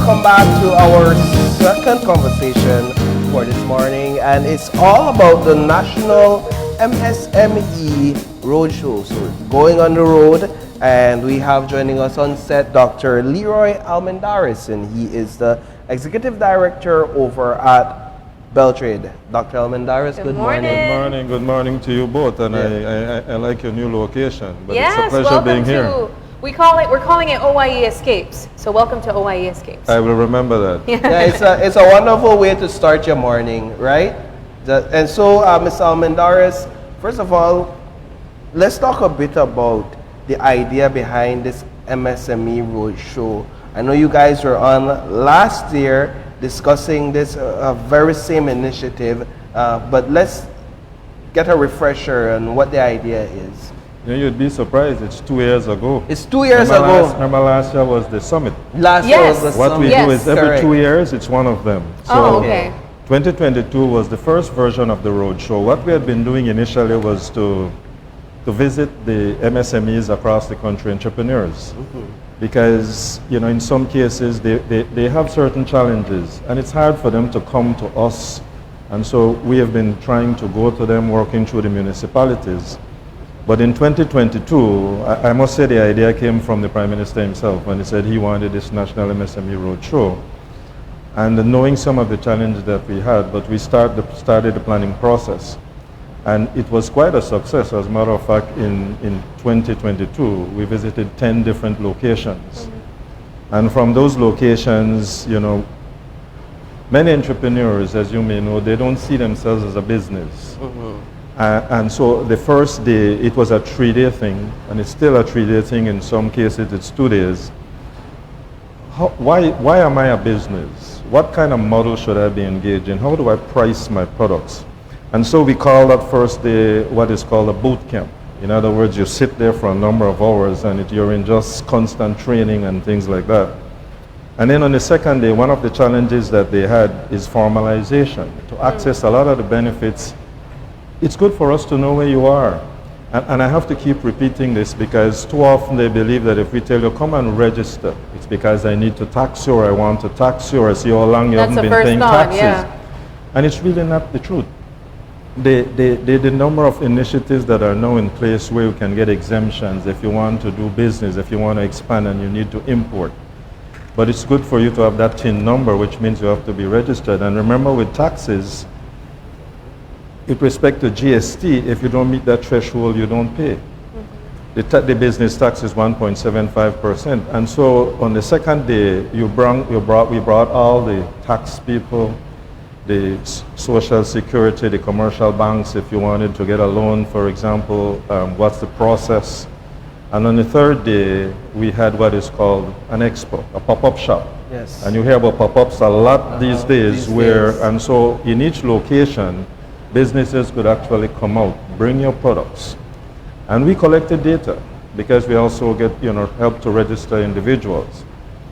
welcome back to our second conversation for this morning, and it's all about the National MSME Roadshow. So going on the road, and we have joining us on set Dr. Leroy Almendarez, and he is the Executive Director over at BELTRAIDE. Dr. Almendarez, good morning. Good morning to you both, and I like your new location, but yes, it's a pleasure being here. We're calling it OIE Escapes. So welcome to OIE Escapes. I will remember that. Yeah, it's a wonderful way to start your morning, right? And so, Ms. Almendarez, first of all, let's talk a bit about the idea behind this MSME Roadshow. I know you guys were on last year discussing this very same initiative, but let's get a refresher on what the idea is. You know, you'd be surprised, it's 2 years ago. It's 2 years ago. Remember last year was the summit. Last year was the What summit. we do is every 2 years, it's one of them. So okay. 2022 was the first version of the roadshow. What we had been doing initially was to visit the MSMEs across the country, entrepreneurs. Because, you know, in some cases, they have certain challenges, and it's hard for them to come to us. And so we have been trying to go to them, working through the municipalities. But in 2022, I must say the idea came from the Prime Minister himself when he said he wanted this National MSME Roadshow. And knowing some of the challenges that we had, but we started the planning process. And it was quite a success. As a matter of fact, in 2022, we visited 10 different locations. And from those locations, you know, many entrepreneurs, as you may know, they don't see themselves as a business. And so the first day, it was a 3-day thing, and it's still a 3-day thing. In some cases, it's 2 days. Why am I a business? What kind of model should I be engaged in? How do I price my products? And so we call that first day what is called a boot camp. In other words, you sit there for a number of hours, and you're in just constant training and things like that. And then on the second day, one of the challenges that they had is formalization. To access a lot of the benefits, it's good for us to know where you are. And I have to keep repeating this because too often they believe that if we tell you, come and register, it's because I need to tax you, or I want to tax you, or I see how long you haven't been paying taxes. And it's really not the truth. The number of initiatives that are now in place where you can get exemptions if you want to do business, if you want to expand and you need to import. But it's good for you to have that TIN number, which means you have to be registered. And remember, with taxes, with respect to GST, if you don't meet that threshold, you don't pay. The business tax is 1.75%. And so on the second day, we brought all the tax people, the social security, the commercial banks, if you wanted to get a loan, for example, what's the process. And on the third day, we had what is called an expo, a pop-up shop. Yes. And you hear about pop-ups a lot these days, and so in each location, businesses could actually come out, bring your products. And we collected data because we also get, you know, help to register individuals.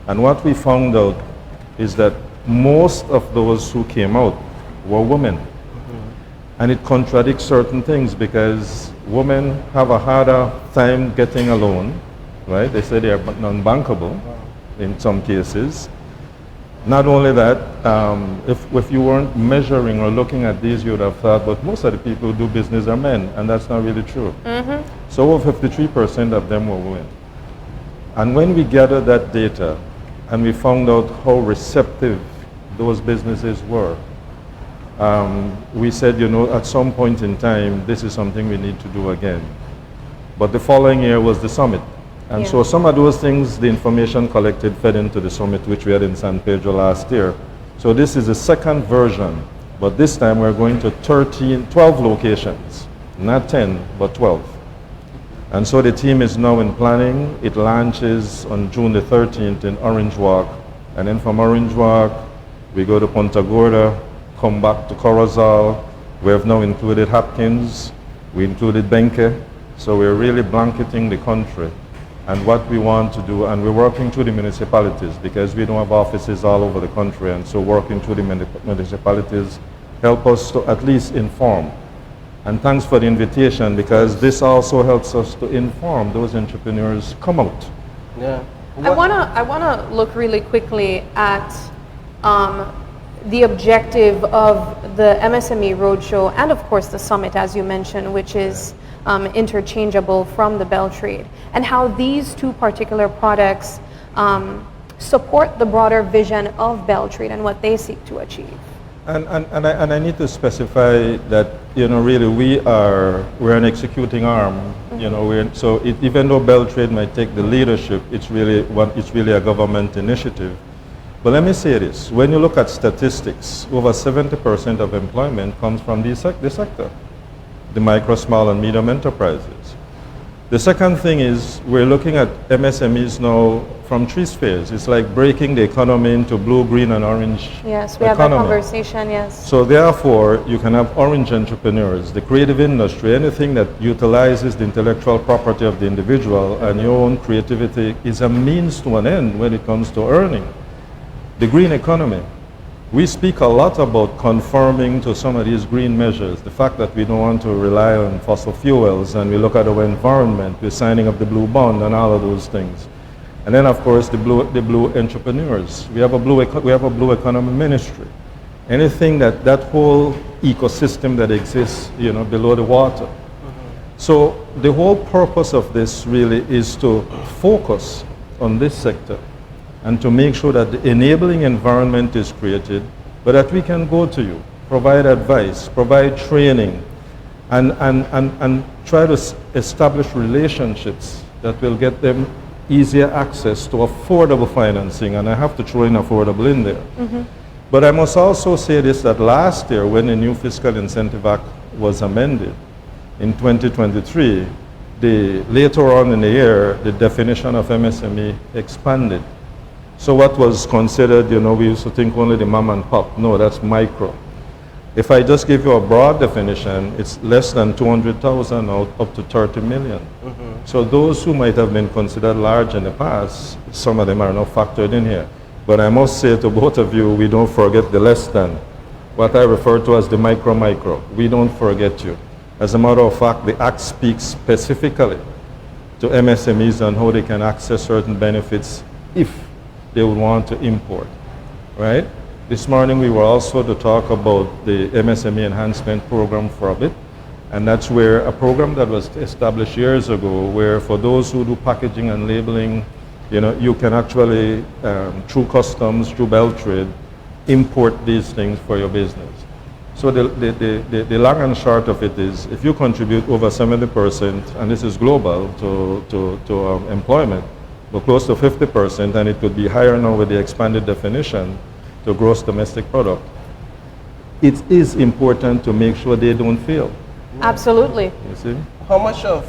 And what we found out is that most of those who came out were women. And it contradicts certain things because women have a harder time getting a loan, right? They say they are non-bankable in some cases. Not only that, if you weren't measuring or looking at these, you would have thought, but most of the people who do business are men, and that's not really true. So over 53% of them were women. And when we gathered that data, and we found out how receptive those businesses were, we said, you know, at some point in time, this is something we need to do again. But the following year was the summit. And so some of those things, the information collected fed into the summit, which we had in San Pedro last year. So this is the second version, but this time we're going to 12 locations, not 10, but 12. And so the team is now in planning. It launches on June the 13th in Orange Walk. And then from Orange Walk, we go to Punta Gorda, come back to Corozal. We have now included Hopkins. We included Benque. So we're really blanketing the country. And what we want to do, and we're working through the municipalities because we don't have offices all over the country. And so working through the municipalities help us to at least inform. And thanks for the invitation because this also helps us to inform those entrepreneurs come out. Yeah. I wanna look really quickly at the objective of the MSME Roadshow and of course the summit, as you mentioned, which is interchangeable from the BELTRAIDE, and how these two particular products support the broader vision of BELTRAIDE and what they seek to achieve. And I need to specify that, you know, really we're an executing arm, you know, even though BELTRAIDE might take the leadership, it's really a government initiative. But let me say this, when you look at statistics, over 70% of employment comes from this sector, the micro, small and medium enterprises. The second thing is we're looking at MSMEs now from three spheres. It's like breaking the economy into blue, green and orange. Yes, we had that conversation, yes. So therefore, you can have orange entrepreneurs, the creative industry, anything that utilizes the intellectual property of the individual and your own creativity is a means to an end when it comes to earning. The green economy. We speak a lot about conforming to some of these green measures, the fact that we don't want to rely on fossil fuels and we look at our environment, we're signing up the blue bond and all of those things. And then of course the blue entrepreneurs. We have a blue economy ministry. Anything that whole ecosystem that exists, you know, below the water. So the whole purpose of this really is to focus on this sector and to make sure that the enabling environment is created, but that we can go to you, provide advice, provide training, and try to establish relationships that will get them easier access to affordable financing, and I have to throw in affordable in there. But I must also say this, that last year when the new Fiscal Incentive Act was amended in 2023, later on in the year, the definition of MSME expanded. So what was considered, you know, we used to think only the mom and pop. No, that's micro. If I just give you a broad definition, it's less than 200,000 up to 30 million. So those who might have been considered large in the past, some of them are not factored in here. But I must say to both of you, we don't forget the less than. What I refer to as the micro. We don't forget you. As a matter of fact, the Act speaks specifically to MSMEs on how they can access certain benefits if they would want to import, right? This morning we were also to talk about the MSME enhancement program for a bit, and that's where a program that was established years ago, where for those who do packaging and labeling, you know, you can actually, through customs, through BELTRAIDE, import these things for your business. So the long and short of it is, if you contribute over 70%, and this is global, to employment, but close to 50%, and it could be higher now with the expanded definition to gross domestic product. It is important to make sure they don't fail. Absolutely. You see? How much of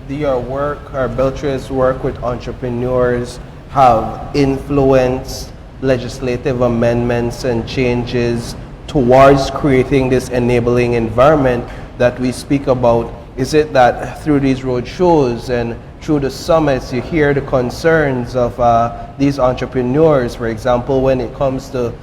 your work or BELTRAIDE's work with entrepreneurs have influenced legislative amendments and changes towards creating this enabling environment that we speak about? Is it that through these road shows and through the summits, you hear the concerns of these entrepreneurs, for example, when it comes to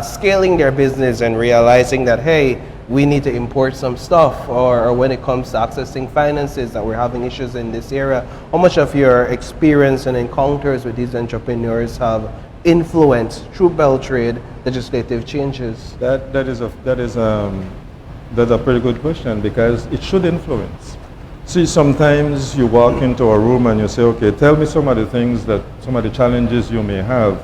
scaling their business and realizing that, hey, we need to import some stuff, or when it comes to accessing finances, that we're having issues in this area? How much of your experience and encounters with these entrepreneurs have influenced through BELTRAIDE legislative changes? That is a pretty good question, because it should influence. See, sometimes you walk into a room and you say, okay, tell me some of the challenges you may have,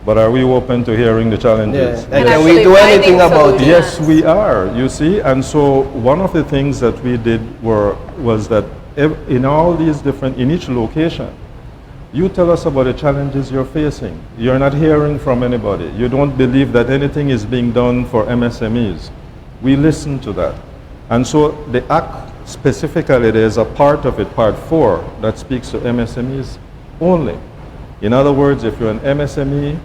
but are we open to hearing the challenges? Yeah. And can we do anything about it? Yes, we are, you see. And so one of the things that we did was that in all these in each location, you tell us about the challenges you're facing. You're not hearing from anybody. You don't believe that anything is being done for MSMEs. We listen to that. And so the Act specifically, there's a part of it, Part 4, that speaks to MSMEs only. In other words, if you're an MSME,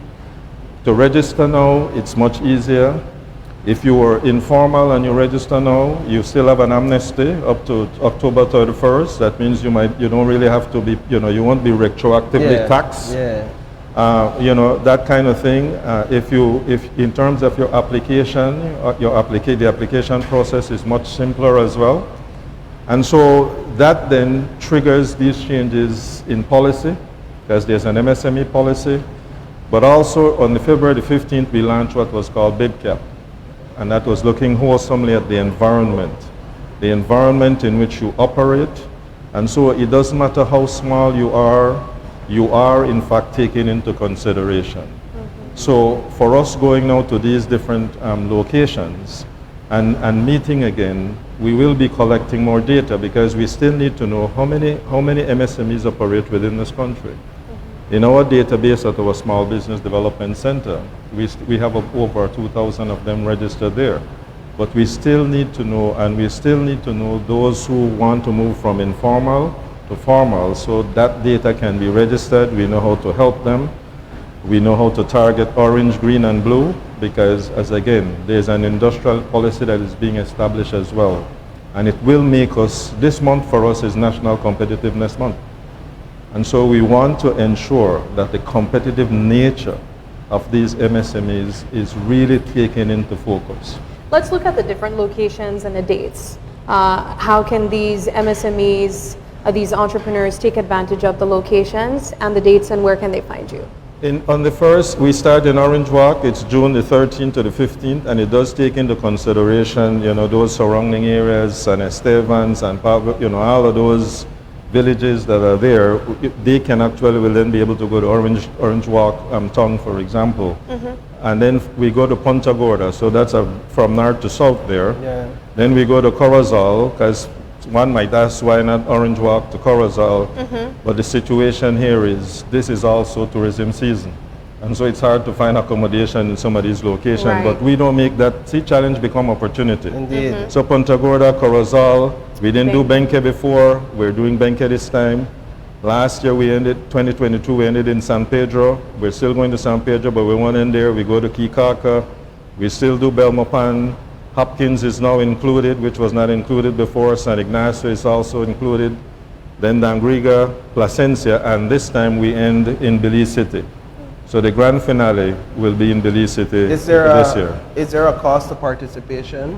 to register now, it's much easier. If you were informal and you register now, you still have an amnesty up to October 31st. That means you don't really have to be, you won't be retroactively taxed. That kind of thing. If in terms of your application, the application process is much simpler as well. And so that then triggers these changes in policy. because there's an MSME policy. But also on the February the 15th, we launched what was called BIBCAP, and that was looking wholesomely at the environment in which you operate. And so it doesn't matter how small you are in fact taken into consideration. So for us going now to these different locations and meeting again, we will be collecting more data because we still need to know how many MSMEs operate within this country. In our database at our Small Business Development Center, we have over 2,000 of them registered there. But we still need to know, and we still need to know those who want to move from informal to formal, so that data can be registered. We know how to help them. We know how to target orange, green, and blue, because as again, there's an industrial policy that is being established as well. And it will make us, this month for us is National Competitiveness Month. And so we want to ensure that the competitive nature of these MSMEs is really taken into focus. Let's look at the different locations and the dates. How can these MSMEs, these entrepreneurs take advantage of the locations and the dates, and where can they find you? On the first, we start in Orange Walk. It's June the 13th to the 15th, and it does take into consideration, those surrounding areas, San Estevans and Pablo, all of those villages that are there. They can actually will then be able to go to Orange Walk town, for example. And then we go to Punta Gorda, so that's from north to south there. Yeah. Then we go to Corozal, because one might ask why not Orange Walk to Corozal, but the situation here is this is also tourism season. And so it's hard to find accommodation in some of these locations, Right. but we don't make that, challenge become opportunity. Indeed. So Punta Gorda, Corozal, we didn't do Benque before, we're doing Benque this time. Last year 2022, we ended in San Pedro. We're still going to San Pedro, but we went in there, we go to Kikaka, we still do Belmopan. Hopkins is now included, which was not included before. San Ignacio is also included. Then Dangriga, Placencia, and this time we end in Belize City. So the grand finale will be in Belize City this year. Is there a cost of participation?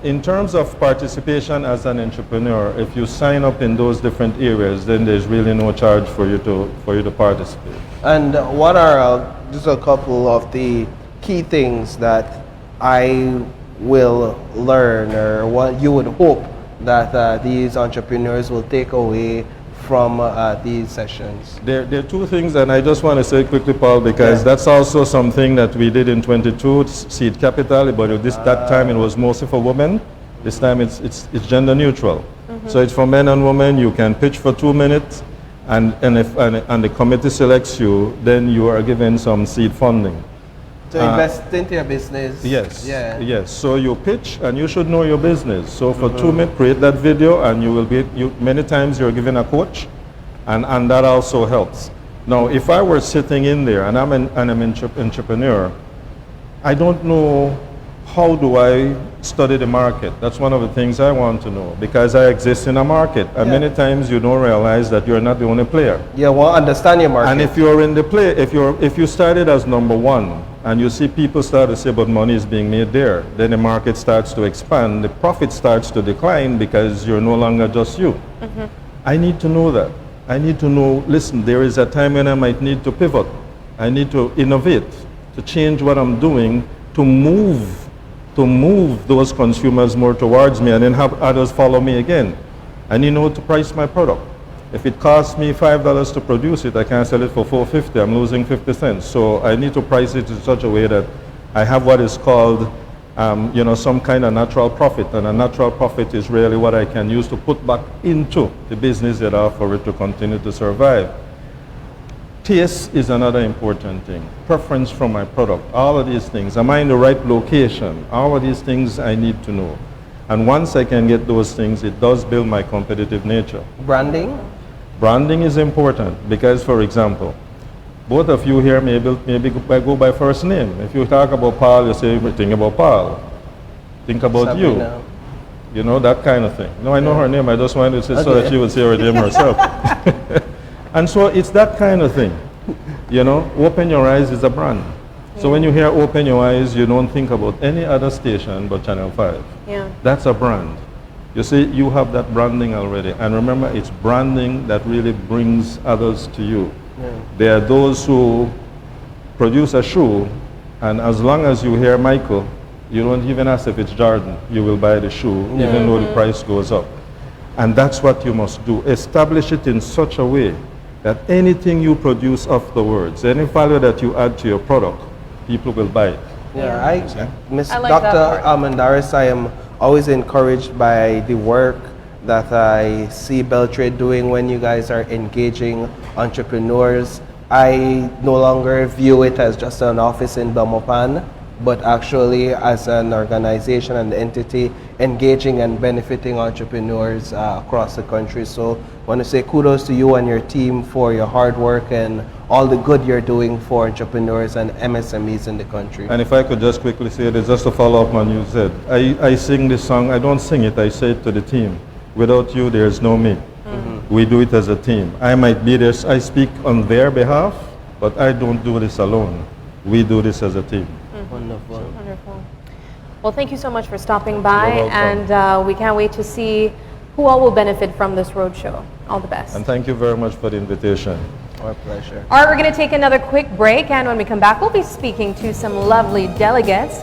In terms of participation as an entrepreneur, if you sign up in those different areas, then there's really no charge for you to participate. And what are just a couple of the key things that I will learn, or what you would hope that these entrepreneurs will take away from these sessions? There are two things, and I just want to say quickly, Paul, because that's also something that we did in 22, Seed Capital, but that time it was mostly for women. This time it's gender neutral. So it's for men and women. You can pitch for 2 minutes, and the committee selects you, then you are given some seed funding. To invest into your business. Yes. Yeah. Yes. So you pitch, and you should know your business. So for 2 minutes, create that video, and you will be. Many times you're given a coach, and that also helps. Now, if I were sitting in there and I'm an entrepreneur, I don't know how do I study the market. That's one of the things I want to know, because I exist in a market, and many times you don't realize that you're not the only player. Yeah, well, understand your market. And if you're in the play, if you started as number one, and you see people start to say, but money is being made there, then the market starts to expand, the profit starts to decline because you're no longer just you. I need to know that. I need to know, listen, there is a time when I might need to pivot. I need to innovate, to change what I'm doing, to move those consumers more towards me, and then have others follow me again. I need to know to price my product. If it costs me $5 to produce it, I can't sell it for $4.50. I'm losing 50 cents. So I need to price it in such a way that I have what is called, some kind of natural profit. And a natural profit is really what I can use to put back into the business that I have for it to continue to survive. Taste is another important thing. Preference for my product. All of these things. Am I in the right location? All of these things I need to know. And once I can get those things, it does build my competitive nature. Branding? Branding is important because, for example, both of you here maybe go by first name. If you talk about Paul, you say, think about Paul. Think about Sabrina. you. That kind of thing. No, I know her name. I just wanted to say so that she would say her name herself. And so it's that kind of thing. Open Your Eyes is a brand. So when you hear Open Your Eyes, you don't think about any other station but Channel 5. Yeah. That's a brand. You see, you have that branding already. And remember, it's branding that really brings others to you. There are those who produce a shoe, and as long as you hear Michael, you don't even ask if it's Jordan. You will buy the shoe, even though the price goes up. And that's what you must do. Establish it in such a way that anything you produce afterwards, any value that you add to your product, people will buy it. Miss I like Dr. that part. Almendarez, I am always encouraged by the work that I see BELTRAIDE doing when you guys are engaging entrepreneurs. I no longer view it as just an office in Belmopan, but actually as an organization and entity engaging and benefiting entrepreneurs across the country. So I want to say kudos to you and your team for your hard work and all the good you're doing for entrepreneurs and MSMEs in the country. And if I could just quickly say this, just to follow up on you said, I sing this song, I don't sing it, I say it to the team. Without you, there's no me. We do it as a team. I might be there, I speak on their behalf, but I don't do this alone. We do this as a team. Wonderful. Wonderful. Well, thank you so much for stopping by, You're welcome. and we can't wait to see who all will benefit from this roadshow. All the best. And thank you very much for the invitation. Our pleasure. All right, we're going to take another quick break, and when we come back, we'll be speaking to some lovely delegates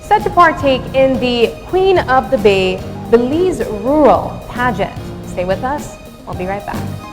set to partake in the Queen of the Bay Belize Rural Pageant. Stay with us. We'll be right back.